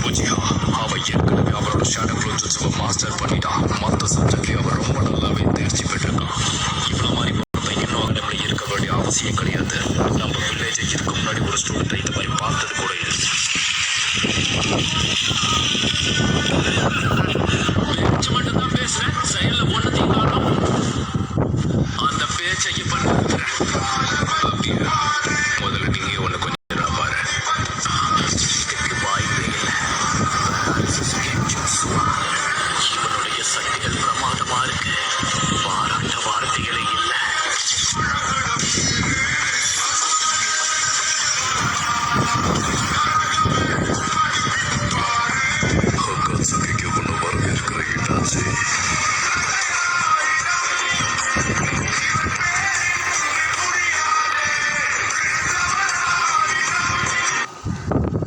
பூஜியா அவ ஏற்கனவே அவரோட ஷேடோ க்ளோஜன்ஸை மாஸ்டர் பண்ணிட்டான். மற்ற சப்ஜெக்ட்லயும் அவன் ரொம்ப நல்லாவே தேர்ச்சி பெற்றிருக்கான். இவ்வளோ மாதிரி பொறுப்பை இன்னும் அகாடமில இருக்க வேண்டிய அவசியம் கிடையாது. நம்ம வில்லேஜை இதுக்கு முன்னாடி ஒரு ஸ்டூடெண்ட்டை இந்த மாதிரி பார்த்தது கூட இல்லை. பேச்சு மட்டும் தான் பேசுறேன், செயல்ல ஒன்னத்தையும் காணும். அந்த பேச்சை இப்ப முதல்ல நீங்க ஒண்ணு கொஞ்சம் பாரு. இதுக்கு வாய்ப்பே இல்லை. இவனுடைய சக்திகள் பிரமாதமா இருக்கு. பாராட்ட வார்த்தைகளே இல்லை.